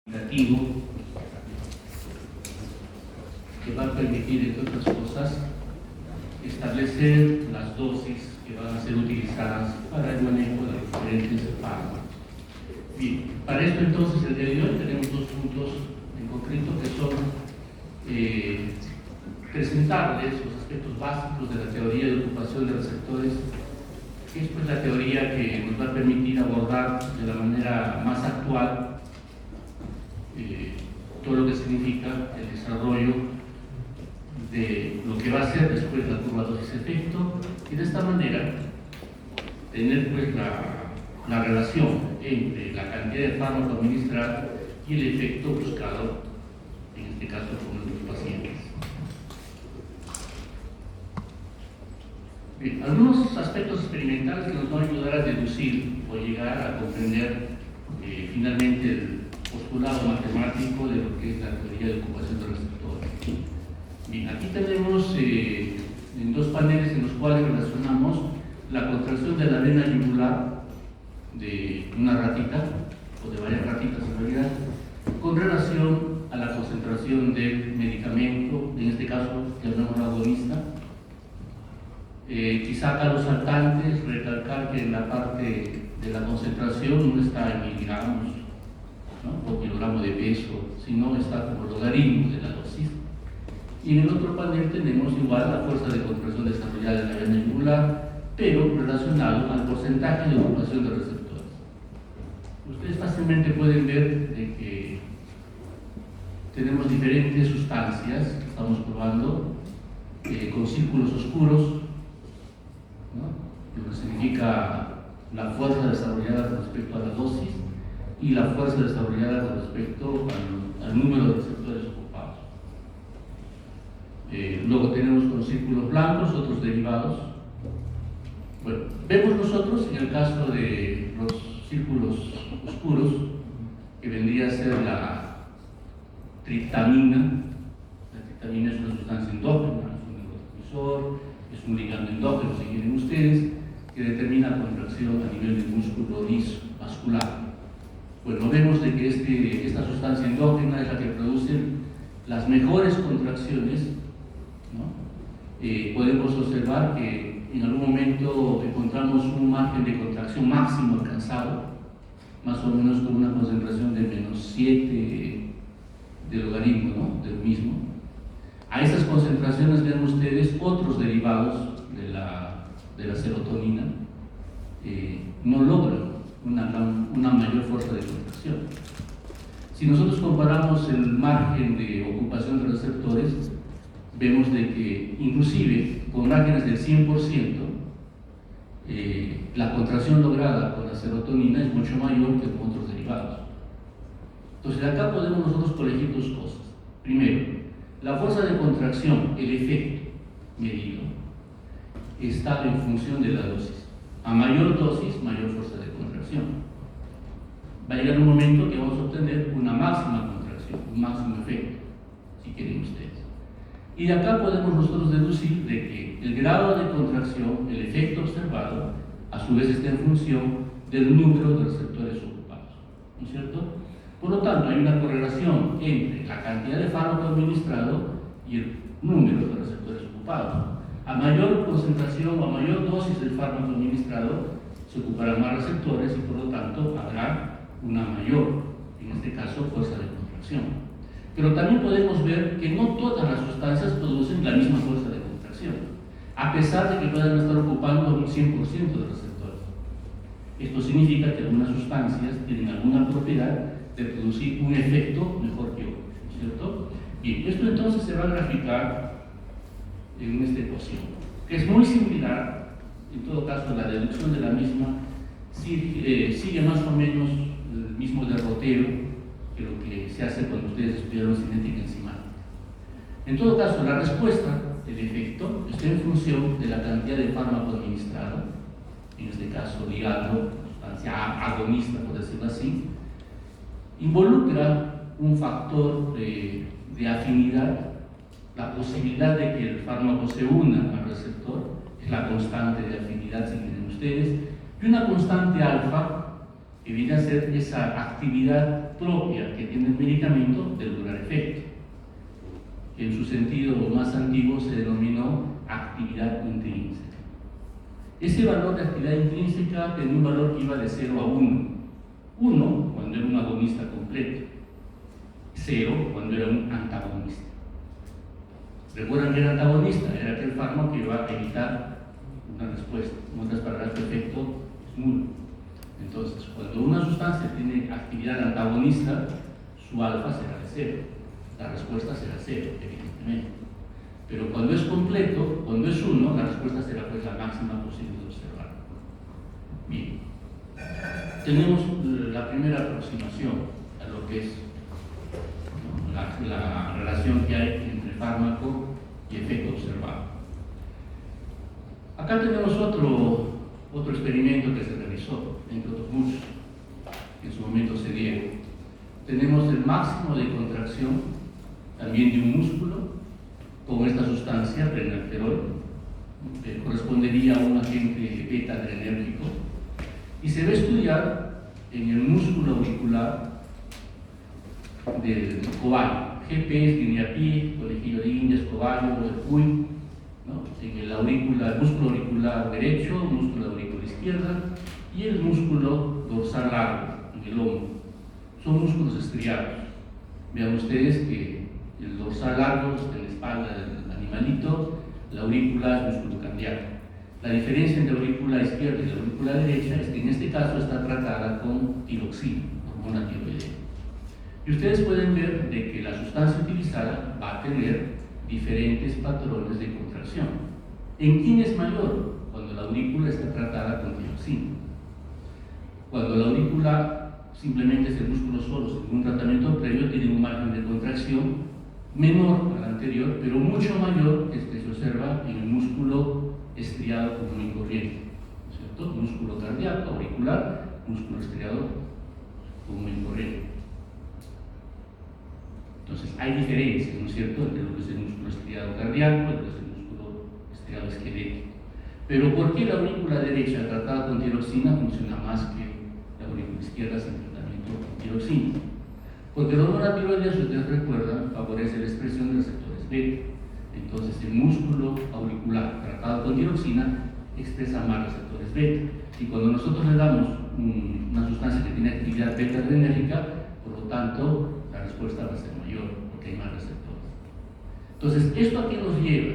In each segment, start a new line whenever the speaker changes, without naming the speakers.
Negativo que va a permitir, entre otras cosas, establecer las dosis que van a ser utilizadas para el manejo de los diferentes fármacos. Bien, para esto entonces el día de hoy tenemos dos puntos en concreto que son presentarles los aspectos básicos de la teoría de ocupación de receptores, que es pues la teoría que nos va a permitir abordar de la manera más actual todo lo que significa el desarrollo de lo que va a ser después la curva dosis-efecto, y de esta manera tener pues la relación entre la cantidad de fármaco administrado y el efecto buscado, en este caso con los pacientes. Bien, algunos aspectos experimentales que nos van a ayudar a deducir o llegar a comprender finalmente el postulado matemático de lo que es la teoría de ocupación de receptores. Bien, aquí tenemos en dos paneles en los cuales relacionamos la contracción de la vena yugular de una ratita, o de varias ratitas en realidad, con relación a la concentración del medicamento, en este caso llamémoslo agonista. Quizá acá los saltantes, recalcar que en la parte de la concentración no está en miligramos, ¿no?, por kilogramo de peso, sino está como logaritmo de la dosis. Y en el otro panel tenemos igual la fuerza de contracción desarrollada en la vena yugular, pero relacionado al porcentaje de ocupación de receptores. Ustedes fácilmente pueden ver de que tenemos diferentes sustancias que estamos probando con círculos oscuros, ¿no?, lo que significa la fuerza desarrollada con respecto a la dosis y la fuerza desarrollada con respecto al número de receptores ocupados. Luego tenemos con círculos blancos otros derivados. Bueno, vemos nosotros en el caso de los círculos oscuros, que vendría a ser la triptamina. La triptamina es una sustancia endógena, es un neurotransmisor, es un ligando endógeno, si quieren ustedes, que determina la contracción a nivel del músculo vascular. Bueno, vemos de que esta sustancia endógena es la que produce las mejores contracciones, ¿no? Podemos observar que en algún momento encontramos un margen de contracción máximo alcanzado, más o menos con una concentración de -7 de logaritmo, ¿no?, del mismo. A estas concentraciones ven ustedes otros derivados de la serotonina no logran una mayor fuerza de contracción. Si nosotros comparamos el margen de ocupación de receptores, vemos de que inclusive con márgenes del 100%, la contracción lograda con la serotonina es mucho mayor que con otros derivados. Entonces acá podemos nosotros colegir dos cosas. Primero, la fuerza de contracción, el efecto medido, está en función de la dosis. A mayor dosis, mayor fuerza de contracción. Va a llegar un momento que vamos a obtener una máxima contracción, un máximo efecto, si quieren ustedes. Y de acá podemos nosotros deducir de que el grado de contracción, el efecto observado, a su vez está en función del número de receptores ocupados, ¿no es cierto? Por lo tanto, hay una correlación entre la cantidad de fármaco administrado y el número de receptores ocupados. A mayor concentración o a mayor dosis del fármaco administrado, se ocuparán más receptores y por lo tanto habrá una mayor, en este caso, fuerza de contracción. Pero también podemos ver que no todas las sustancias producen la misma fuerza de contracción, a pesar de que puedan estar ocupando un 100% de receptores. Esto significa que algunas sustancias tienen alguna propiedad de producir un efecto mejor que otro, ¿cierto? Bien, esto entonces se va a graficar en esta ecuación, que es muy similar, en todo caso la deducción de la misma sigue más o menos el mismo derrotero que lo que se hace cuando ustedes estudiaron cinética enzimática. En todo caso, la respuesta, el efecto, está en función de la cantidad de fármaco administrado, en este caso ligando, sustancia agonista, por decirlo así, involucra un factor de afinidad. La posibilidad de que el fármaco se una al receptor es la constante de afinidad, si quieren ustedes, y una constante alfa que viene a ser esa actividad propia que tiene el medicamento del lugar efecto, que en su sentido más antiguo se denominó actividad intrínseca. Ese valor de actividad intrínseca tenía un valor que iba de 0 a 1. 1 cuando era un agonista completo, 0 cuando era un antagonista. ¿Recuerdan que era antagonista? Era aquel fármaco que iba a evitar una respuesta. En otras palabras, su efecto es nulo. Entonces, cuando una sustancia tiene actividad antagonista, su alfa será de 0. La respuesta será 0, evidentemente. Pero cuando es completo, cuando es 1, la respuesta será pues la máxima posible de observar. Bien. Tenemos la primera aproximación a lo que es la relación que hay entre fármaco y efecto observado. Acá tenemos otro experimento que se realizó, entre otros muchos, que en su momento se dieron. Tenemos el máximo de contracción también de un músculo con esta sustancia, prenorfenol, que correspondería a un agente beta-adrenérgico, y se va a estudiar en el músculo auricular del cobayo, GPS, guineapié, conejillo de indias, cobayo, cuy, ¿no? En el músculo auricular derecho, el músculo auricular izquierda y el músculo dorsal largo en el hombro. Son músculos estriados. Vean ustedes que el dorsal largo está en la espalda del animalito, la aurícula es músculo cardíaco. La diferencia entre la aurícula izquierda y la aurícula derecha es que en este caso está tratada con tiroxina, hormona tiroidea. Y ustedes pueden ver de que la sustancia utilizada va a tener diferentes patrones de contracción. ¿En quién es mayor? Cuando la aurícula está tratada con tiroxina. Cuando la aurícula simplemente es el músculo solo, sin un tratamiento previo, tiene un margen de contracción menor al anterior, pero mucho mayor que el que se observa en el músculo estriado común y corriente, ¿no es cierto? Músculo cardíaco, auricular, músculo estriado común y corriente. Entonces hay diferencias, ¿no es cierto?, entre lo que es el músculo estriado cardíaco y lo que es el músculo estriado esquelético. Pero ¿por qué la aurícula derecha tratada con tiroxina funciona más que la aurícula izquierda sin tratamiento con tiroxina? Porque la hormona tiroidea, si ustedes recuerdan, favorece la expresión de receptores beta. Entonces el músculo auricular tratado con tiroxina expresa más receptores beta. Y cuando nosotros le damos una sustancia que tiene actividad beta-adrenérgica, por lo tanto, la respuesta va a ser mayor, porque hay más receptores. Entonces, ¿esto a qué nos lleva?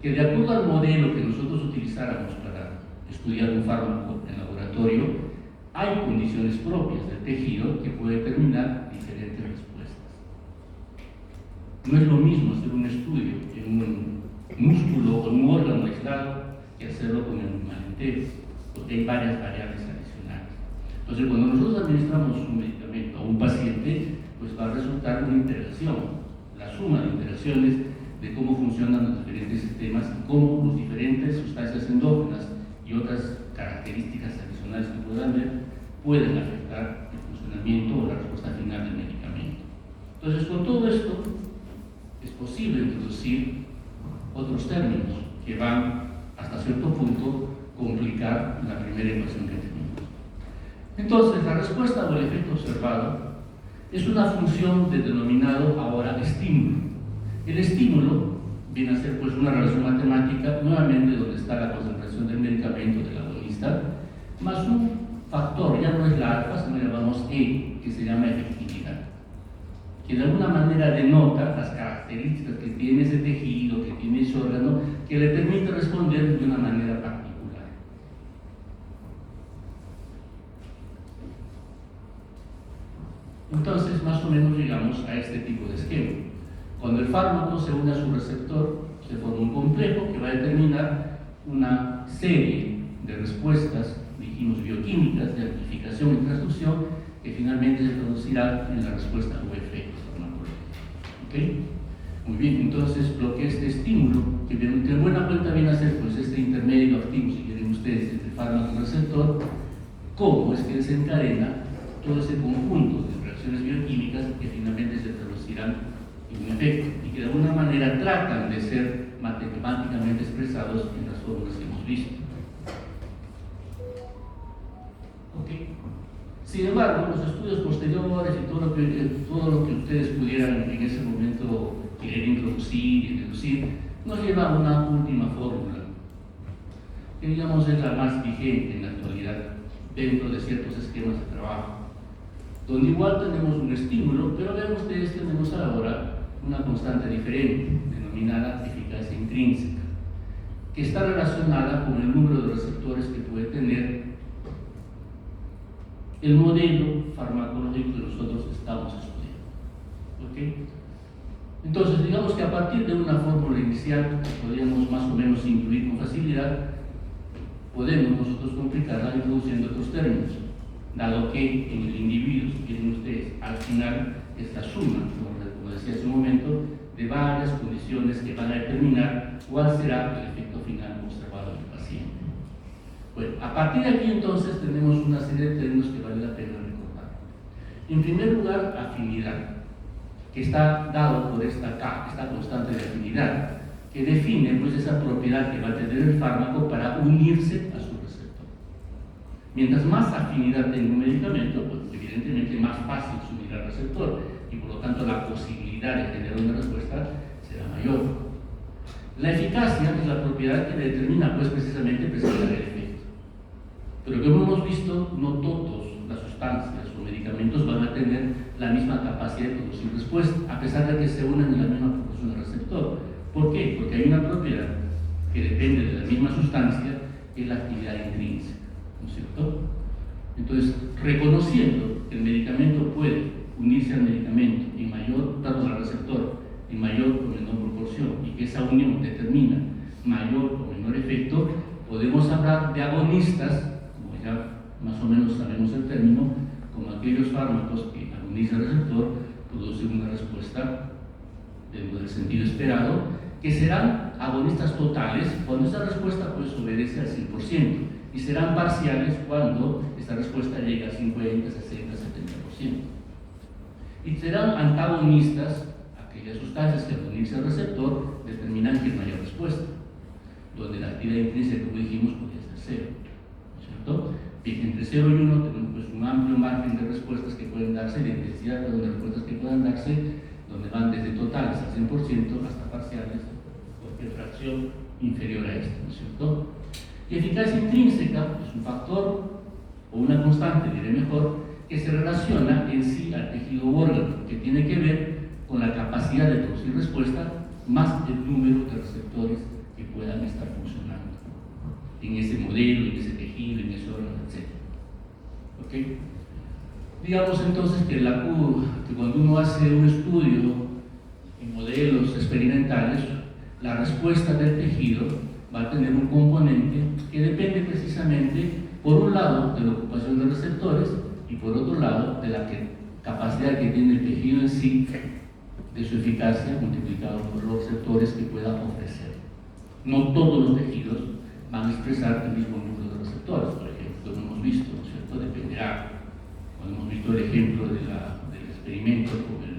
Que de acuerdo al modelo que nosotros utilizáramos para estudiar un fármaco en laboratorio, hay condiciones propias del tejido que puede determinar diferentes respuestas. No es lo mismo hacer un estudio en un músculo o un órgano aislado que hacerlo con el animal entero, porque hay varias variables adicionales. Entonces, cuando nosotros administramos un medicamento a un paciente, pues va a resultar una interacción, la suma de interacciones de cómo funcionan los diferentes sistemas y cómo las diferentes sustancias endógenas y otras características adicionales que puedan ver pueden afectar el funcionamiento o la respuesta final del medicamento. Entonces, con todo esto es posible introducir otros términos que van hasta cierto punto complicar la primera ecuación que tenemos. Entonces, la respuesta o el efecto observado es una función del denominado ahora estímulo. El estímulo viene a ser pues una relación matemática, nuevamente donde está la concentración del medicamento del agonista, más un factor, ya no es la alfa, sino llamamos E, que se llama efectividad, que de alguna manera denota las características que tiene ese tejido, que tiene ese órgano, que le permite responder de una manera particular. Entonces, más o menos llegamos a este tipo de esquema. Cuando el fármaco se une a su receptor, se forma un complejo que va a determinar una serie de respuestas, dijimos bioquímicas, de amplificación y transducción, que finalmente se traducirá en la respuesta o efecto farmacológico. ¿Ok? Muy bien, entonces lo que este estímulo, que en buena cuenta viene a ser pues este intermedio activo, si quieren ustedes, entre fármaco y receptor, cómo es que desencadena todo ese conjunto de reacciones bioquímicas que finalmente se traducirán en un efecto y que de alguna manera tratan de ser matemáticamente expresados en las fórmulas que hemos visto. ¿Ok? Sin embargo, los estudios posteriores y todo lo que ustedes pudieran en ese momento querer introducir y deducir, nos lleva a una última fórmula, que digamos es la más vigente en la actualidad dentro de ciertos esquemas de trabajo, donde igual tenemos un estímulo, pero vean ustedes, tenemos ahora una constante diferente, denominada eficacia intrínseca, que está relacionada con el número de receptores que puede tener el modelo farmacológico que nosotros estamos estudiando. ¿Okay? Entonces, digamos que a partir de una fórmula inicial que podríamos más o menos incluir con facilidad, podemos nosotros complicarla introduciendo otros términos, dado que en el individuo, si quieren ustedes, al final es la suma, como decía hace un momento, de varias condiciones que van a determinar cuál será el efecto final observado en el paciente. Bueno, a partir de aquí entonces tenemos una serie de términos que vale la pena recordar. En primer lugar, afinidad, que está dado por esta constante de afinidad, que define pues esa propiedad que va a tener el fármaco para unirse a su receptor. Mientras más afinidad tenga un medicamento, pues evidentemente más fácil se unirá al receptor y por lo tanto la posibilidad de generar una respuesta será mayor. La eficacia es la propiedad que determina pues precisamente presentar el efecto. Pero como hemos visto, no todas las sustancias o medicamentos van a tener la misma capacidad de producir respuesta, a pesar de que se unan en la misma proporción al receptor. ¿Por qué? Porque hay una propiedad que depende de la misma sustancia, que es la actividad intrínseca, ¿no es cierto? Entonces, reconociendo que el medicamento puede unirse al medicamento al receptor en mayor o menor proporción y que esa unión determina mayor o menor efecto, podemos hablar de agonistas, como ya más o menos sabemos el término, como aquellos fármacos que al unirse al receptor producen una respuesta dentro del sentido esperado, que serán agonistas totales cuando esa respuesta pues obedece al 100% y serán parciales cuando esa respuesta llega al 50, 60, 70%. Y serán antagonistas aquellas sustancias que al unirse al receptor determinan que no haya respuesta, donde la actividad intrínseca, como dijimos, podría ser cero, ¿no es cierto? Bien, entre 0 y 1 tenemos pues un amplio margen de respuestas que pueden darse, de intensidad de respuestas que puedan darse, donde van desde totales al 100% hasta parciales, cualquier fracción inferior a esto, ¿no es cierto? Y eficacia intrínseca es un factor o una constante, diré mejor, que se relaciona en sí al tejido u órgano, que tiene que ver con la capacidad de producir respuesta más el número de receptores que puedan estar funcionando en ese modelo, en ese tejido, en ese órgano, etc. ¿Okay? Digamos entonces que cuando uno hace un estudio en modelos experimentales, la respuesta del tejido va a tener un componente que depende precisamente, por un lado, de la ocupación de receptores y por otro lado, de la capacidad que tiene el tejido en sí, de su eficacia multiplicado por los receptores que pueda ofrecer. No todos los tejidos van a expresar el mismo número de receptores, por ejemplo, como hemos visto, ¿no es cierto? Dependerá. Cuando hemos visto el ejemplo del experimento con el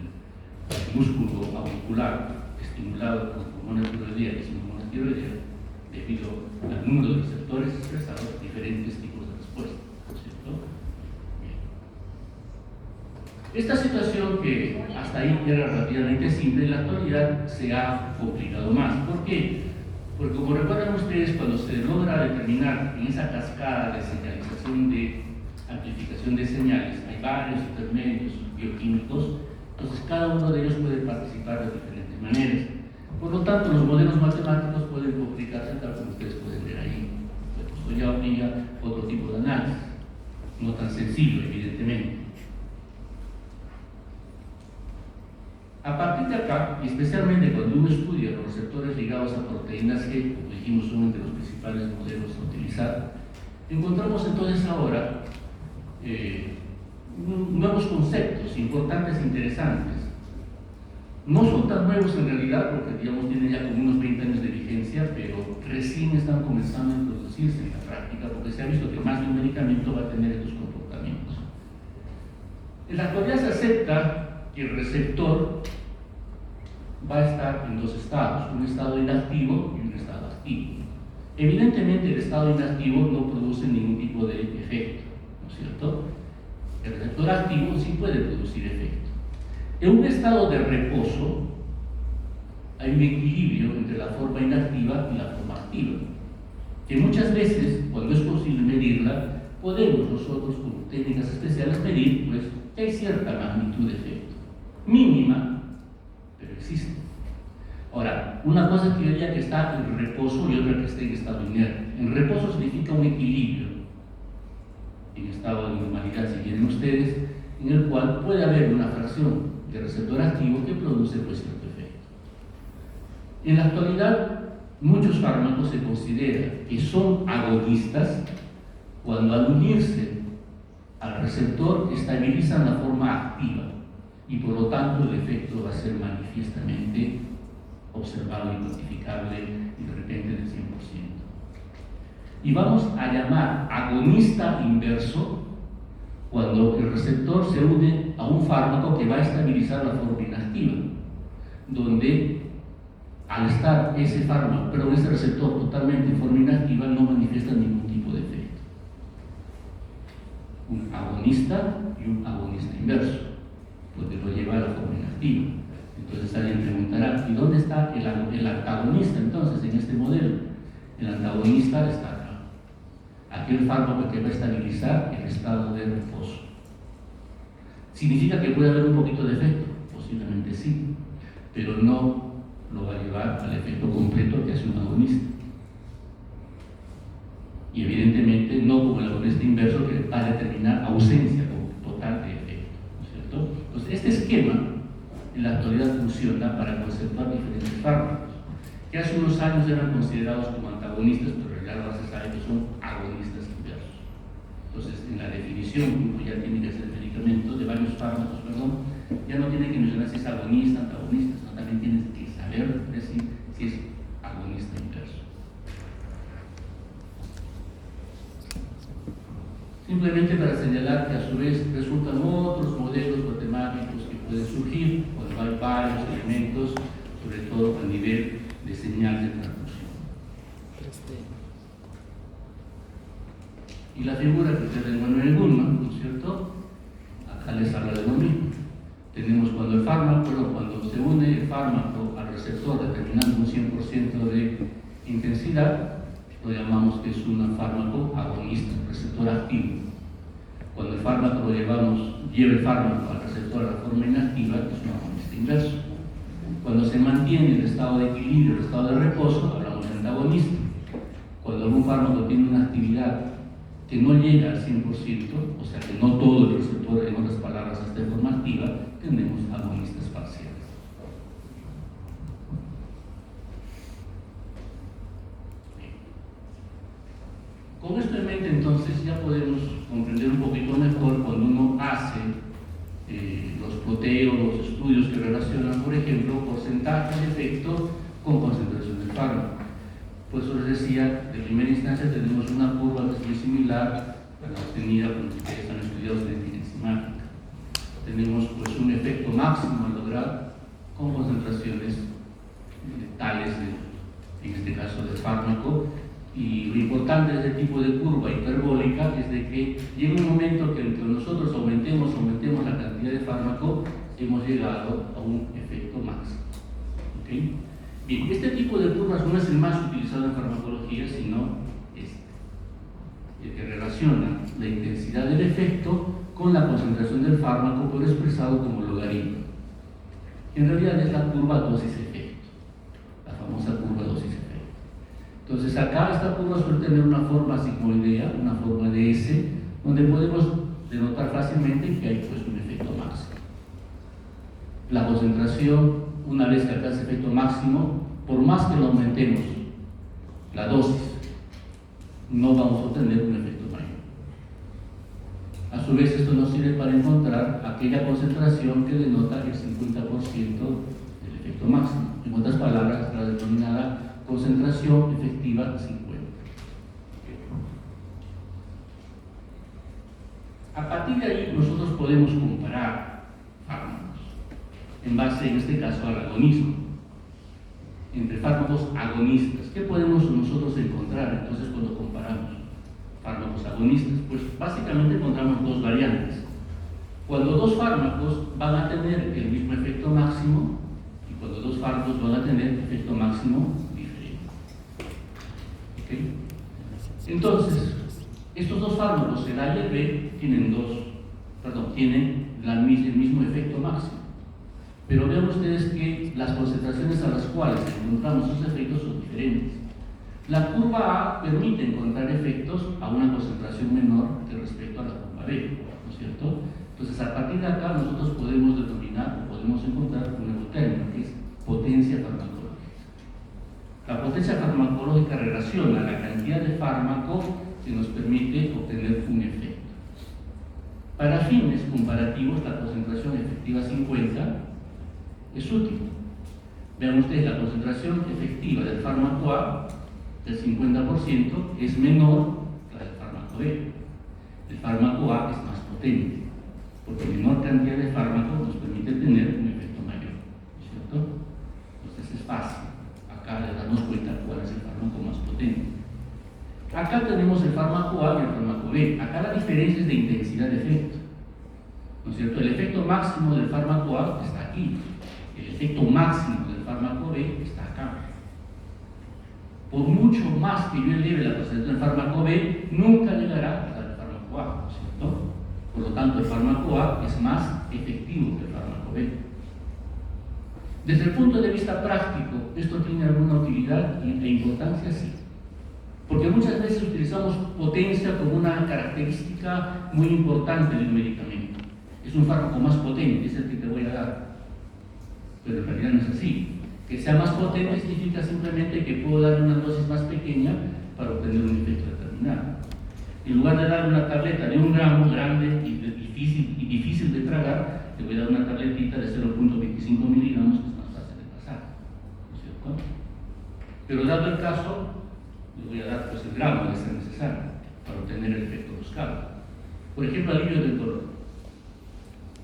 músculo auricular estimulado con hormonas tiroideas y sin hormonas tiroideas, debido al número de receptores expresados, diferentes tipos de respuesta, ¿no es cierto? Bien. Esta situación, que hasta ahí era relativamente simple, en la actualidad se ha complicado más. ¿Por qué? Porque como recuerdan ustedes, cuando se logra determinar en esa cascada de señalización de amplificación de señales, hay varios intermedios bioquímicos, entonces cada uno de ellos puede participar de diferentes maneras. Por lo tanto, los modelos matemáticos pueden complicarse tal como ustedes pueden ver ahí. Esto ya obliga otro tipo de análisis, no tan sencillo, evidentemente. A partir de acá, y especialmente cuando uno estudia los receptores ligados a proteínas G, como dijimos, son entre los principales modelos a utilizar, encontramos entonces ahora nuevos conceptos importantes e interesantes. No son tan nuevos en realidad, porque digamos tienen ya como unos 20 años de vigencia, pero recién están comenzando a introducirse en la práctica, porque se ha visto que más de un medicamento va a tener estos comportamientos. En la actualidad se acepta que el receptor va a estar en dos estados, un estado inactivo y un estado activo. Evidentemente el estado inactivo no produce ningún tipo de efecto, ¿no es cierto? El receptor activo sí puede producir efecto. En un estado de reposo hay un equilibrio entre la forma inactiva y la forma activa, que muchas veces, cuando es posible medirla, podemos nosotros con técnicas especiales medir pues, que hay cierta magnitud de efecto, mínima, pero existe. Ahora, una cosa es que yo diría que está en reposo y otra que está en estado inerte. En reposo significa un equilibrio, en estado de normalidad, si quieren ustedes, en el cual puede haber una fracción de receptor activo que produce pues, cierto efecto. En la actualidad, muchos fármacos se considera que son agonistas cuando al unirse al receptor estabilizan la forma activa y por lo tanto el efecto va a ser manifiestamente observable y cuantificable y de repente del 100%. Y vamos a llamar agonista inverso cuando el receptor se une a un fármaco que va a estabilizar la forma inactiva, donde al estar ese fármaco, pero ese receptor totalmente en forma inactiva, no manifiesta ningún tipo de efecto. Un agonista y un agonista inverso, porque lo lleva a la forma inactiva. Entonces alguien preguntará, ¿y dónde está el antagonista entonces en este modelo? El antagonista está acá. Aquel fármaco que va a estabilizar el estado de reposo. ¿Significa que puede haber un poquito de efecto? Posiblemente sí, pero no lo va a llevar al efecto completo que hace un agonista. Y evidentemente no como el agonista inverso que va a determinar ausencia total de efecto, ¿no es cierto? Entonces este esquema en la actualidad funciona para conceptuar diferentes fármacos que hace unos años eran considerados como antagonistas, pero ya ahora se sabe que son agonistas inversos. Entonces en la definición que uno ya tiene que hacer medicamentos de varios fármacos, ya no tiene que mencionar si es agonista, antagonista, sino también tienes que saber decir si es agonista inverso. Simplemente para señalar que a su vez resultan otros modelos matemáticos que pueden surgir cuando hay varios elementos, sobre todo a nivel de señal de transducción. Y la figura que ustedes ven en Goodman, ¿no es cierto? Acá les habla de lo mismo. Tenemos cuando el fármaco, cuando se une el fármaco al receptor determinando un 100% de intensidad, lo llamamos que es un fármaco agonista, receptor activo. Cuando el fármaco lleva el fármaco al receptor a la forma inactiva, es un agonista inverso. Cuando se mantiene el estado de equilibrio, el estado de reposo, hablamos de antagonista. Cuando algún fármaco tiene una actividad que no llega al 100%, o sea que no todo el receptor, en otras palabras, está en forma activa, tenemos agonistas parciales. Con esto en mente, entonces, ya podemos comprender un poquito mejor cuando uno hace los proteos, los estudios que relacionan, por ejemplo, porcentaje de efecto con concentración del fármaco. Por eso les decía, de primera instancia tenemos una curva que es muy similar a la obtenida cuando ustedes han estudiado genética enzimática. Tenemos pues un efecto máximo a lograr con concentraciones tales, en este caso del fármaco, y lo importante de este tipo de curva hiperbólica es de que llega un momento que entre nosotros aumentemos la cantidad de fármaco, hemos llegado a un efecto máximo. ¿Okay? Bien, este tipo de curvas no es el más utilizado en farmacología, sino el que relaciona la intensidad del efecto con la concentración del fármaco, pero expresado como logaritmo. En realidad es la curva dosis-efecto, la famosa curva dosis-efecto. Entonces acá esta curva suele tener una forma sigmoidea, una forma de S, donde podemos denotar fácilmente que hay pues un efecto máximo. La concentración, una vez que alcanza efecto máximo, por más que lo aumentemos la dosis, no vamos a obtener un efecto mayor. A su vez, esto nos sirve para encontrar aquella concentración que denota el 50% del efecto máximo. En otras palabras, la denominada concentración efectiva 50. A partir de ahí, nosotros podemos comparar fármacos en base, en este caso, al agonismo. Entre fármacos agonistas, ¿qué podemos nosotros encontrar entonces cuando comparamos fármacos agonistas? Pues básicamente encontramos dos variantes. Cuando dos fármacos van a tener el mismo efecto máximo y cuando dos fármacos van a tener efecto máximo diferente. ¿Okay? Entonces, estos dos fármacos, el A y el B, tienen el mismo efecto máximo. Pero vean ustedes que las concentraciones a las cuales encontramos esos efectos son diferentes. La curva A permite encontrar efectos a una concentración menor que respecto a la curva B, ¿no es cierto? Entonces, a partir de acá nosotros podemos determinar o podemos encontrar un nuevo término que es potencia farmacológica. La potencia farmacológica relaciona la cantidad de fármaco que nos permite obtener un efecto. Para fines comparativos, la concentración efectiva 50 es útil. Vean ustedes, la concentración efectiva del fármaco A del 50% es menor que la del fármaco B. El fármaco A es más potente, porque menor cantidad de fármaco nos permite tener un efecto mayor, ¿cierto? Entonces es fácil acá de darnos cuenta cuál es el fármaco más potente. Acá tenemos el fármaco A y el fármaco B. Acá la diferencia es de intensidad de efecto, ¿no es cierto? El efecto máximo del fármaco A está aquí. El efecto máximo del fármaco B está acá. Por mucho más que yo eleve la concentración del fármaco B, nunca llegará a la del fármaco A, ¿no es cierto? Por lo tanto, el fármaco A es más efectivo que el fármaco B. Desde el punto de vista práctico, ¿esto tiene alguna utilidad e importancia? Sí. Porque muchas veces utilizamos potencia como una característica muy importante del medicamento. Es un fármaco más potente, es el que te voy a dar. Pero en realidad no es así. Que sea más potente significa simplemente que puedo darle una dosis más pequeña para obtener un efecto determinado. En lugar de darle una tableta de 1 gramo grande y difícil de tragar, te voy a dar una tabletita de 0.25 miligramos que es más fácil de pasar, ¿no es cierto? Pero dado el caso, le voy a dar pues el gramo de ser necesario para obtener el efecto buscado. Por ejemplo, alivio del dolor.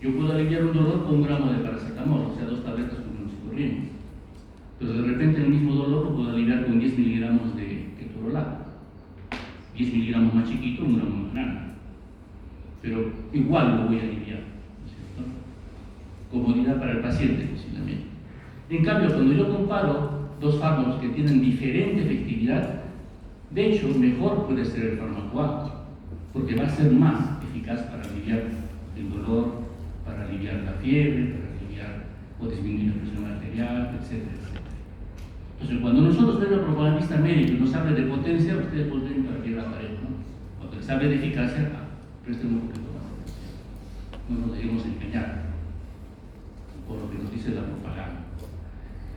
Yo puedo aliviar un dolor con 1 gramo de paracetamol, o sea, 2 tabletas comunes y corrientes. Pero de repente el mismo dolor lo puedo aliviar con 10 miligramos de ketorolaco. 10 miligramos más chiquito, 1 gramo más grande. Pero igual lo voy a aliviar, ¿no es cierto? Comodidad para el paciente, posiblemente. En cambio, cuando yo comparo dos fármacos que tienen diferente efectividad, de hecho, mejor puede ser el fármaco A, porque va a ser más eficaz para aliviar el dolor, para aliviar la fiebre, para aliviar o disminuir la presión arterial, etcétera, etcétera. Entonces, cuando nosotros vemos a propagandista médico y nos habla de potencia, ustedes podrían partir la pared, ¿no? Cuando les habla de eficacia, presten un poquito más atención. No nos dejemos engañar por lo que nos dice la propaganda.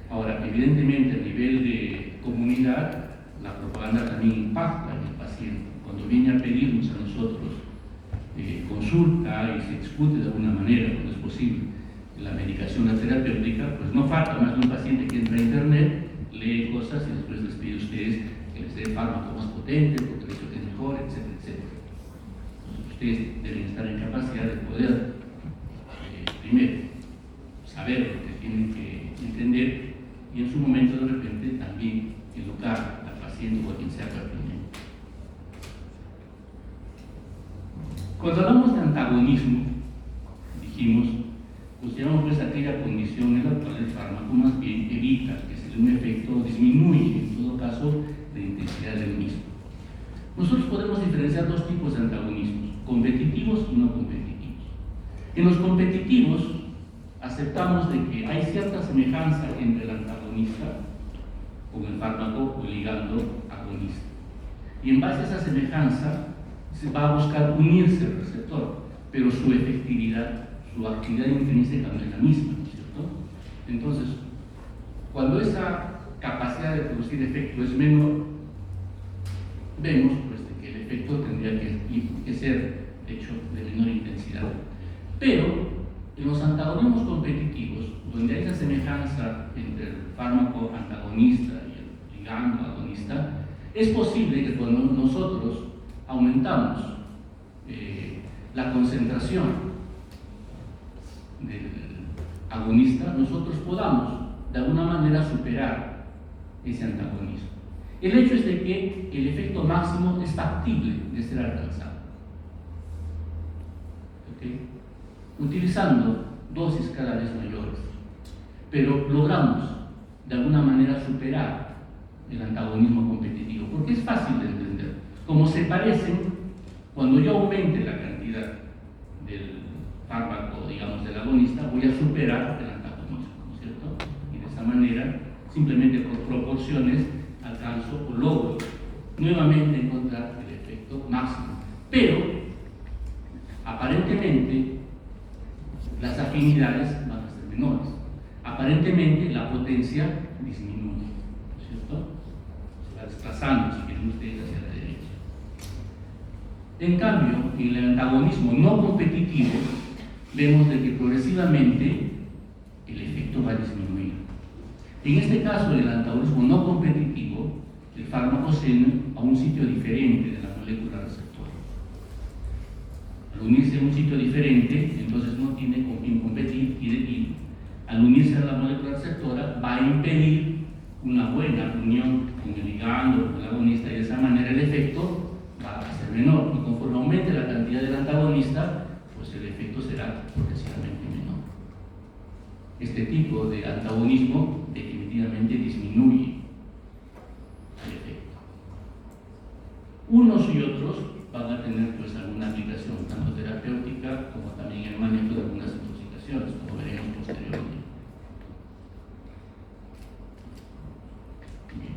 Ahora, evidentemente, a nivel de comunidad, la propaganda también impacta en el paciente. Cuando viene a pedirnos a nosotros consulta y se discute de alguna manera, cuando es posible, la medicación terapéutica, pues no falta más de un paciente que entra a internet, lee cosas y después les pide a ustedes que les dé el fármaco más potente, porque el hecho que es mejor, etcétera, etcétera. Entonces, ustedes deben estar en capacidad de poder, primero, saber lo que tienen que entender y en su momento de repente también educar al paciente o a quien sea pertinente. Cuando hablamos de antagonismo, dijimos, consideramos pues aquella condición en la cual el fármaco más bien evita que se dé un efecto o disminuye, en todo caso, la intensidad del mismo. Nosotros podemos diferenciar dos tipos de antagonismos, competitivos y no competitivos. En los competitivos, aceptamos de que hay cierta semejanza entre el antagonista con el fármaco o el ligando agonista. Y en base a esa semejanza, se va a buscar unirse al receptor, pero su efectividad, su actividad intrínseca no es la misma, ¿no es cierto? Entonces, cuando esa capacidad de producir efecto es menor, vemos pues, que el efecto tendría que ser, de hecho, de menor intensidad. Pero en los antagonismos competitivos, donde hay esa semejanza entre el fármaco antagonista y el ligando agonista, es posible que cuando nosotros aumentamos la concentración del agonista, nosotros podamos de alguna manera superar ese antagonismo. El hecho es de que el efecto máximo es factible de ser alcanzado. ¿Okay? utilizando dosis cada vez mayores, pero logramos de alguna manera superar el antagonismo competitivo, porque es fácil de entender. Como se parecen, cuando yo aumente la cantidad del fármaco, digamos, del agonista, voy a superar el antagonismo, ¿no es cierto? Y de esa manera, simplemente por proporciones, alcanzo o logro nuevamente encontrar el efecto máximo. Pero, aparentemente, las afinidades van a ser menores. Aparentemente, la potencia disminuye, ¿no es cierto? Se va desplazando, si quieren ustedes, hacia la derecha. En cambio, en el antagonismo no competitivo, vemos de que progresivamente el efecto va a disminuir. En este caso, el antagonismo no competitivo, el fármaco se une a un sitio diferente de la molécula receptora. Al unirse a un sitio diferente, entonces no tiene con quién competir y al unirse a la molécula receptora va a impedir una buena unión con el ligando, con el agonista, y de esa manera el efecto va a ser menor. Y conforme aumente la cantidad del antagonista, pues el efecto será progresivamente menor. Este tipo de antagonismo definitivamente disminuye el efecto. Unos y otros van a tener pues alguna aplicación tanto terapéutica como también en el manejo de algunas intoxicaciones, como veremos posteriormente. Bien.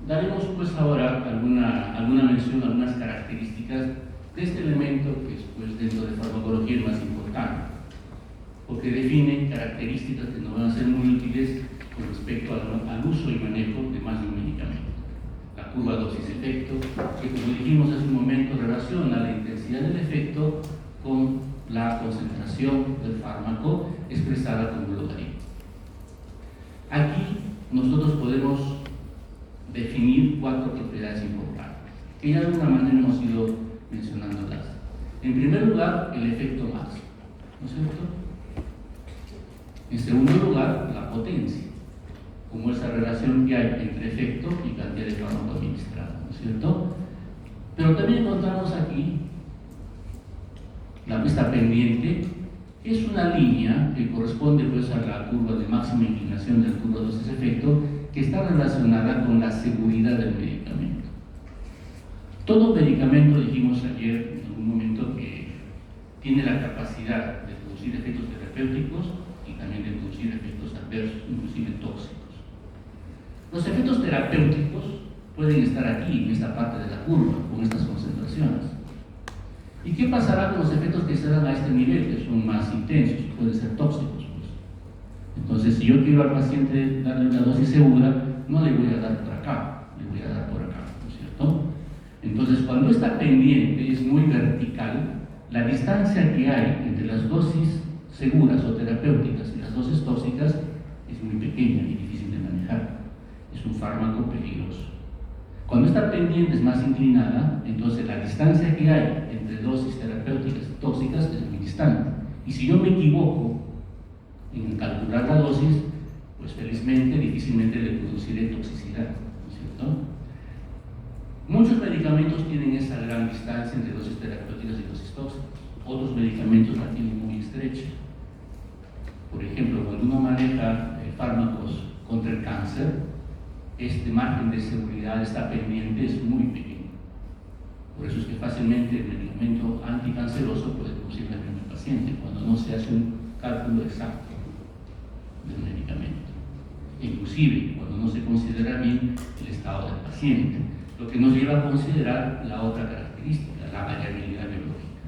Daremos pues ahora alguna mención a algunas características de este elemento que es pues dentro de farmacología el más importante, porque define características que nos van a ser muy útiles con respecto al uso y manejo de más de un medicamento. La curva dosis-efecto, que como dijimos hace un momento, relaciona la intensidad del efecto con la concentración del fármaco expresada como un logaritmo. Aquí nosotros podemos definir 4 propiedades importantes, que ya de alguna manera hemos ido mencionándolas. En primer lugar, el efecto máximo, ¿no es cierto? En segundo lugar, la potencia, como esa relación que hay entre efecto y cantidad de fármaco administrado, ¿no es cierto? Pero también encontramos aquí la pista pendiente, que es una línea que corresponde pues a la curva de máxima inclinación del curva dosis-efecto, que está relacionada con la seguridad del medicamento. Todo medicamento, dijimos ayer en algún momento, que tiene la capacidad de producir efectos terapéuticos y también de producir efectos adversos, inclusive tóxicos. Los efectos terapéuticos pueden estar aquí, en esta parte de la curva, con estas concentraciones. ¿Y qué pasará con los efectos que se dan a este nivel, que son más intensos, pueden ser tóxicos? Pues? Entonces, si yo quiero al paciente darle una dosis segura, no le voy a dar por acá, le voy a dar por acá, ¿no es cierto? Entonces, cuando esta pendiente es muy vertical, la distancia que hay entre las dosis seguras o terapéuticas y las dosis tóxicas es muy pequeña y difícil de manejar. Es un fármaco peligroso. Cuando esta pendiente es más inclinada, entonces la distancia que hay entre dosis terapéuticas y tóxicas es muy distante. Y si yo me equivoco en calcular la dosis, pues felizmente difícilmente le produciré toxicidad, ¿no es cierto? Muchos medicamentos tienen esa gran distancia entre dosis terapéuticas y dosis tóxicas. Otros medicamentos la tienen muy estrecha. Por ejemplo, cuando uno maneja fármacos contra el cáncer, este margen de seguridad, esta pendiente es muy pequeño. Por eso es que fácilmente el medicamento anticanceroso puede producir daño en el paciente cuando no se hace un cálculo exacto del medicamento. Inclusive cuando no se considera bien el estado del paciente, lo que nos lleva a considerar la otra característica, la variabilidad biológica.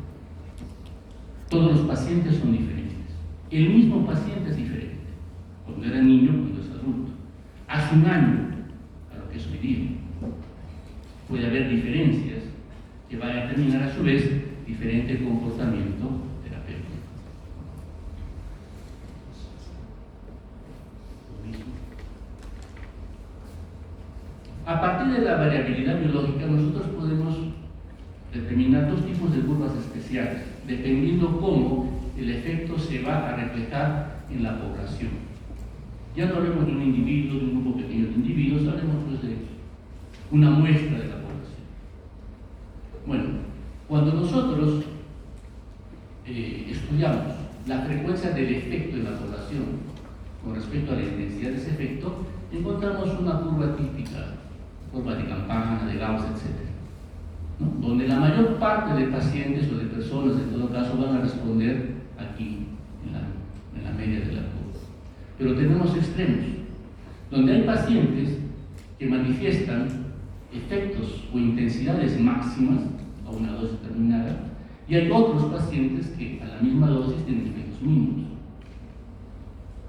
Todos los pacientes son diferentes. El mismo paciente es diferente cuando era niño, cuando es adulto. Hace un año a lo que es hoy día. Puede haber diferencias que van a determinar a su vez diferente comportamiento terapéutico. A partir de la variabilidad biológica, nosotros podemos determinar 2 tipos de curvas especiales, dependiendo cómo el efecto se va a reflejar en la población. Ya no hablemos de un individuo, de un grupo pequeño de individuos, hablemos pues de una muestra de la población. Bueno, cuando nosotros estudiamos la frecuencia del efecto en la población con respecto a la intensidad de ese efecto, encontramos una curva típica, curva de Campana, de Gauss, etc., ¿no? Donde la mayor parte de pacientes o de personas, en todo caso, van a responder aquí, en la media de la curva. Pero tenemos extremos, donde hay pacientes que manifiestan efectos o intensidades máximas a una dosis determinada, y hay otros pacientes que a la misma dosis tienen efectos mínimos.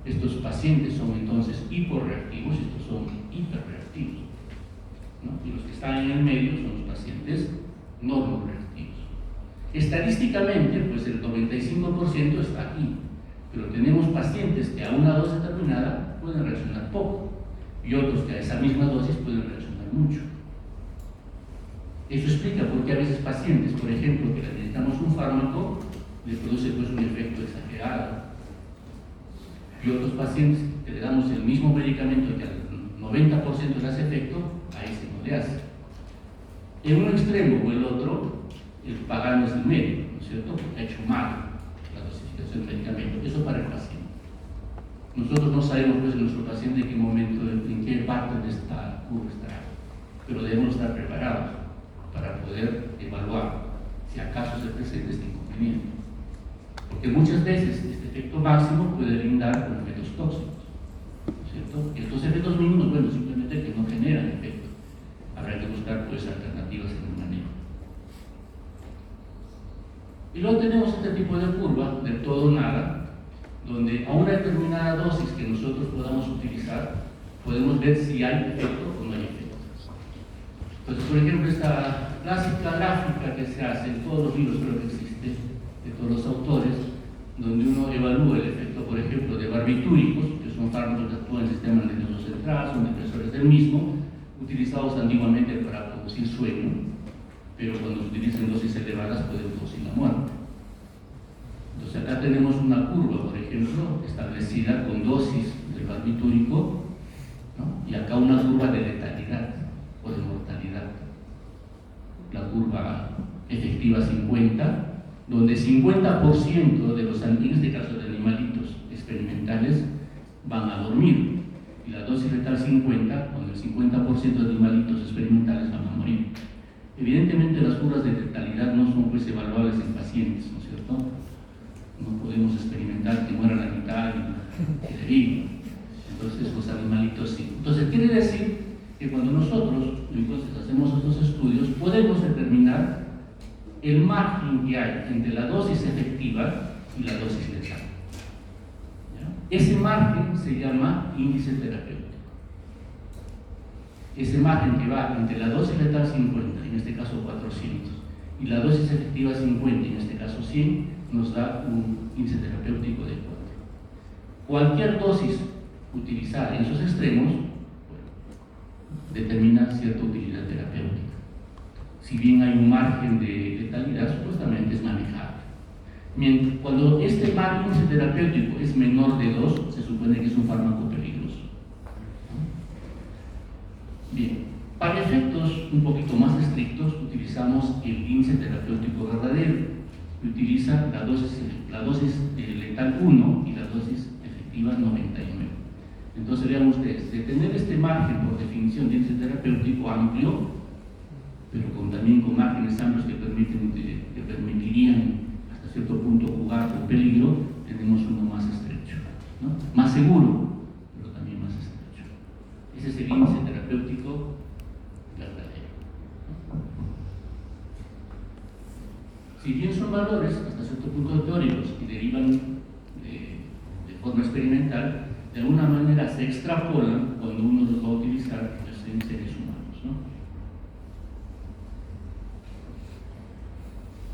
Estos pacientes son entonces hiporreactivos, estos son hiperreactivos, ¿no? Y los que están en el medio son los pacientes normorreactivos. Estadísticamente, pues el 95% está aquí, pero tenemos pacientes que a una dosis determinada pueden reaccionar poco, y otros que a esa misma dosis pueden reaccionar mucho. Eso explica por qué a veces pacientes, por ejemplo, que le necesitamos un fármaco, le produce pues un efecto exagerado, y otros pacientes que le damos el mismo medicamento que al 90% le hace efecto, a ese no le hace. En un extremo o el otro, el pagano es el medio, ¿no es cierto? Porque ha hecho mal la dosificación del medicamento. Eso para el paciente. Nosotros no sabemos pues en nuestro paciente en qué momento, en qué parte de esta curva estará, pero debemos estar preparados para poder evaluar si acaso se presenta este inconveniente. Porque muchas veces este efecto máximo puede brindar con efectos tóxicos, ¿no es cierto? Y estos efectos mínimos, bueno, simplemente que no generan efecto. Habrá que buscar pues alternativas en el manejo. Y luego tenemos este tipo de curva, del todo nada, donde a una determinada dosis que nosotros podamos utilizar, podemos ver si hay efecto o no hay efecto. Entonces, por ejemplo, esta clásica gráfica que se hace en todos los libros, creo que existe, de todos los autores, donde uno evalúa el efecto, por ejemplo, de barbitúricos, que son fármacos que actúan en el sistema nervioso central, son depresores del mismo, utilizados antiguamente para producir sueño, pero cuando se utilizan en dosis elevadas pueden producir la muerte. Entonces acá tenemos una curva, por ejemplo, establecida con dosis del barbitúrico, ¿no? Y acá una curva de letalidad o de mortalidad. La curva efectiva 50, donde 50% de los en este caso de animalitos experimentales van a dormir, y la dosis letal 50, donde el 50% de animalitos experimentales van a morir. Evidentemente las curvas de letalidad no son pues evaluables en pacientes, ¿no es cierto? No podemos experimentar que muera la mitad y de vivo. Entonces los animalitos sí. Entonces quiere decir que cuando nosotros entonces hacemos estos estudios podemos determinar el margen que hay entre la dosis efectiva y la dosis letal. ¿Ya? Ese margen se llama índice terapéutico. Ese margen que va entre la dosis letal 50, en este caso 400, y la dosis efectiva 50, en este caso 100, nos da un índice terapéutico de 4. Cualquier dosis utilizada en esos extremos determina cierta utilidad terapéutica. Si bien hay un margen de letalidad, supuestamente es manejable. Cuando este índice terapéutico es menor de 2, se supone que es un fármaco peligroso. Bien, para efectos un poquito más estrictos, utilizamos el índice terapéutico verdadero, que utiliza la dosis letal 1 y la dosis efectiva 99. Entonces, vean ustedes, de tener este margen por definición de índice terapéutico amplio, pero también con márgenes amplios que permitirían hasta cierto punto jugar con peligro, tenemos uno más estrecho, ¿no? Más seguro, pero también más estrecho. Ese es el índice terapéutico verdadero. Si bien son valores hasta cierto punto teóricos y derivan de forma experimental, de alguna manera se extrapolan cuando uno los va a utilizar en seres humanos, ¿no?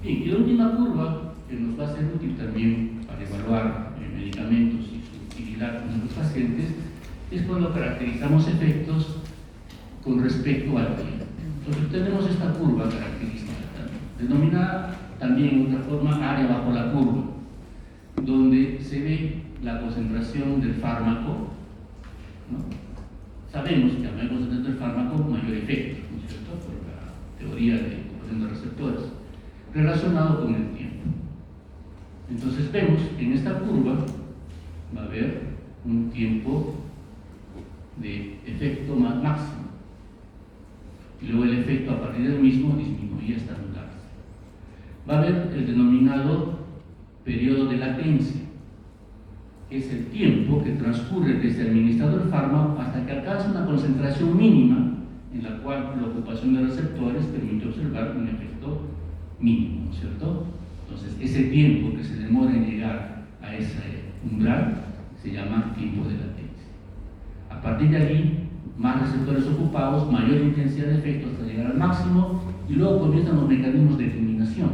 Bien, y la última curva que nos va a ser útil también para evaluar medicamentos y su utilidad en los pacientes es cuando caracterizamos efectos con respecto al tiempo. Entonces tenemos esta curva característica, denominada también de otra forma área bajo la curva, donde se ve la concentración del fármaco, ¿no? Sabemos que a mayor concentración del fármaco, mayor efecto, ¿no es cierto? Por la teoría de composición de receptores, relacionado con el tiempo. Entonces vemos que en esta curva va a haber un tiempo de efecto máximo, y luego el efecto a partir del mismo disminuye hasta anularse. Va a haber el denominado periodo de latencia, que es el tiempo que transcurre desde administrado el fármaco hasta que alcanza una concentración mínima en la cual la ocupación de receptores permite observar un efecto mínimo, ¿no es cierto? Entonces, ese tiempo que se demora en llegar a ese umbral se llama tiempo de latencia. A partir de allí, más receptores ocupados, mayor intensidad de efecto hasta llegar al máximo, y luego comienzan los mecanismos de eliminación.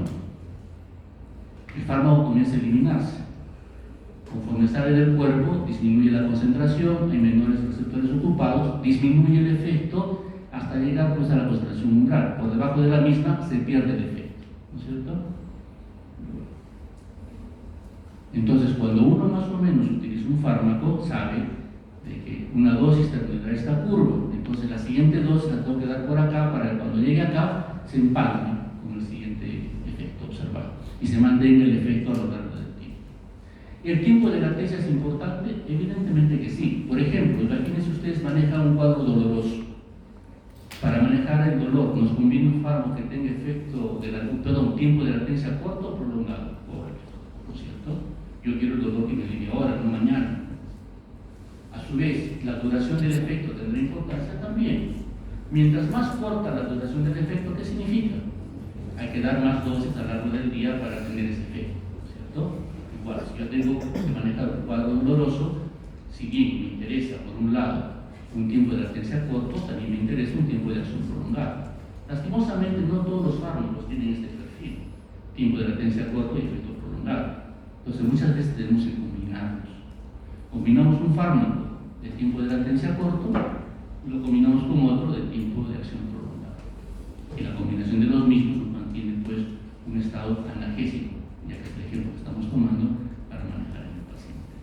El fármaco comienza a eliminarse. Conforme sale del cuerpo, disminuye la concentración, hay menores receptores ocupados, disminuye el efecto hasta llegar pues a la concentración umbral. Por debajo de la misma se pierde el efecto, ¿no es cierto? Entonces, cuando uno más o menos utiliza un fármaco, sabe de que una dosis terminará esta curva. Entonces, la siguiente dosis la tengo que dar por acá para que cuando llegue acá se empalme con el siguiente efecto observado y se mantenga el efecto a lo largo del tiempo. ¿El tiempo de latencia es importante? Evidentemente que sí. Por ejemplo, imagínense ustedes manejan un cuadro doloroso. Para manejar el dolor, nos conviene un fármaco que tenga tiempo de latencia corto o prolongado, ¿no es cierto? Yo quiero el dolor que me alivie ahora, no mañana. A su vez, la duración del efecto tendrá importancia también. Mientras más corta la duración del efecto, ¿qué significa? Hay que dar más dosis a lo largo del día para tener ese efecto, ¿no es cierto? Igual, si yo tengo que manejar un cuadro doloroso, si bien me interesa, por un lado, un tiempo de latencia corto, también me interesa un tiempo de acción prolongado. Lastimosamente, no todos los fármacos tienen este perfil, tiempo de latencia corto y efecto prolongado. Entonces, muchas veces tenemos que combinarlos. Combinamos un fármaco de tiempo de latencia corto y lo combinamos con otro de tiempo de acción prolongado. Y la combinación de los mismos nos mantiene pues un estado analgésico, ya que es el ejemplo que estamos tomando para manejar en el paciente.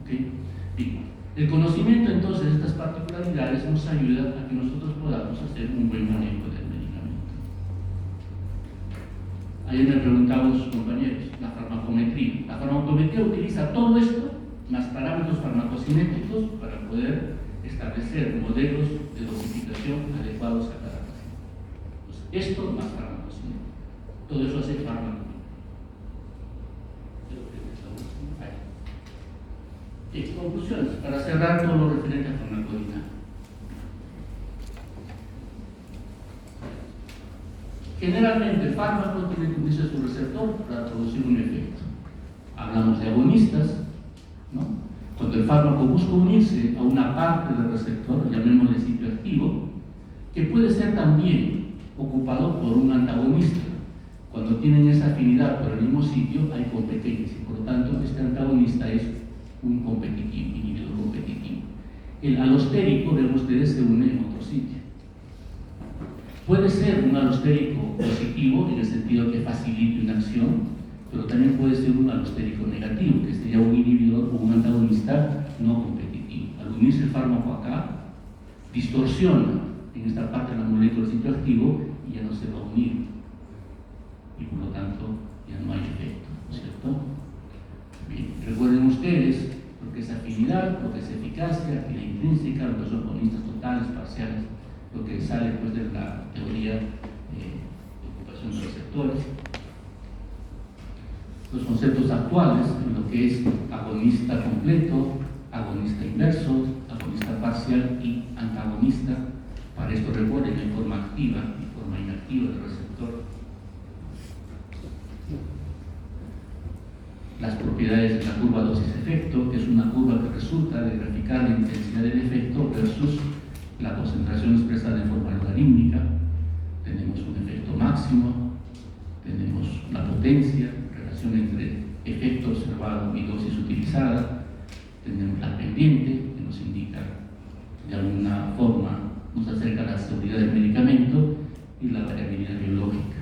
¿Okay? Bien. El conocimiento entonces de estas particularidades nos ayuda a que nosotros podamos hacer un buen manejo del medicamento. Ayer me preguntaban sus compañeros, la farmacometría. La farmacometría utiliza todo esto, más parámetros farmacocinéticos, para poder establecer modelos de dosificación adecuados a cada paciente. Entonces, esto más farmacocinético. Todo eso hace farmacometría. Conclusiones, para cerrar todo lo referente a farmacodinámica. Generalmente el fármaco tiene que unirse a su receptor para producir un efecto. Hablamos de agonistas, ¿no? Cuando el fármaco busca unirse a una parte del receptor, llamémosle sitio activo, que puede ser también ocupado por un antagonista. Cuando tienen esa afinidad por el mismo sitio, hay competencia. Por lo tanto, este antagonista es un competitivo, inhibidor competitivo. El alostérico, vean ustedes, se une en otro sitio. Puede ser un alostérico positivo, en el sentido que facilite una acción, pero también puede ser un alostérico negativo, que sería un inhibidor o un antagonista no competitivo. Al unirse el fármaco acá, distorsiona en esta parte de la molécula del sitio activo y ya no se va a unir. Y por lo tanto, ya no hay efecto, ¿no es cierto? Bien, recuerden ustedes lo que es afinidad, lo que es eficacia, actividad intrínseca, lo que son agonistas totales, parciales, lo que sale pues, de la teoría de ocupación de receptores. Los conceptos actuales, en lo que es agonista completo, agonista inverso, agonista parcial y antagonista. Para esto recuerden que hay forma activa y forma inactiva del receptor. Las propiedades de la curva dosis-efecto, que es una curva que resulta de graficar la intensidad del efecto versus la concentración expresada en forma logarítmica. Tenemos un efecto máximo, tenemos la potencia, relación entre efecto observado y dosis utilizada, tenemos la pendiente, que nos indica de alguna forma, nos acerca a la seguridad del medicamento, y la variabilidad biológica.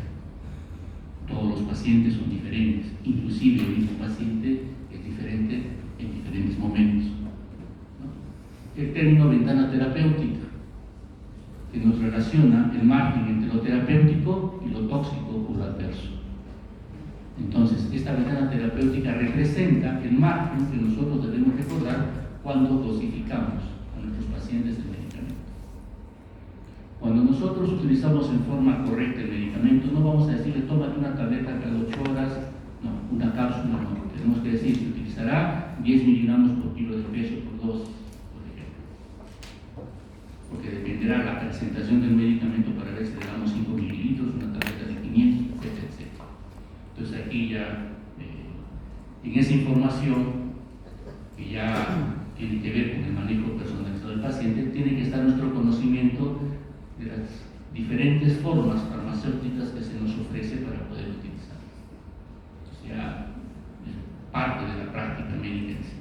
Todos los pacientes son diferentes, inclusive el mismo paciente es diferente en diferentes momentos, ¿no? El término ventana terapéutica, que nos relaciona el margen entre lo terapéutico y lo tóxico o lo adverso. Entonces, esta ventana terapéutica representa el margen que nosotros debemos recordar cuando dosificamos a nuestros pacientes el medicamento. Cuando nosotros utilizamos en forma correcta el medicamento, no vamos a decirle tómate una tableta cada 8 horas, no, una cápsula no. Tenemos que decir que utilizará 10 miligramos por kilo de peso por dosis, por ejemplo. Porque dependerá la presentación del medicamento para ver si le damos 5 mililitros, una tableta de 500, etcétera, etcétera. Entonces aquí ya, en esa información que ya tiene que ver con el manejo personalizado del paciente, tiene que estar nuestro conocimiento de las diferentes formas farmacéuticas que se nos ofrece para poder utilizar. O sea, es parte de la práctica médica en sí.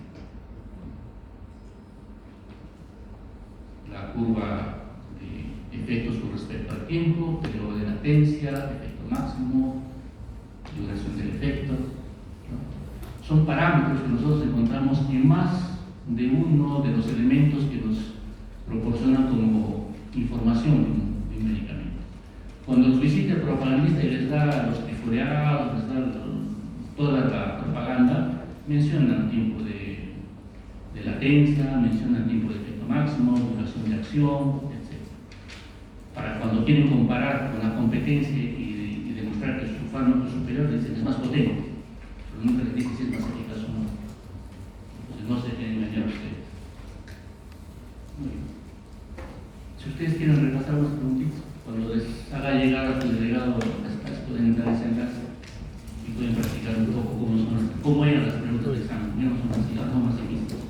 La curva de efectos con respecto al tiempo, periodo de latencia, efecto máximo, duración del efecto, ¿no? Son parámetros que nosotros encontramos en más de uno de los elementos que nos proporcionan como información de un medicamento. Cuando los visita el propagandista y les da los triforeados, les da toda la propaganda, mencionan tiempo de latencia, mencionan tiempo de efecto máximo, duración de acción, etc. Para cuando quieren comparar con la competencia y demostrar que su fármaco es superior, dicen es más potente, pero nunca les dicen si es más eficaz o no. Entonces no se dejen engañar ustedes. Muy bien. Si ustedes quieren repasar unas preguntitas, cuando les haga llegar a su delegado las clases, pueden entrar a esa clase y pueden practicar un poco cómo eran las preguntas de examen, menos son así, las normas difíciles.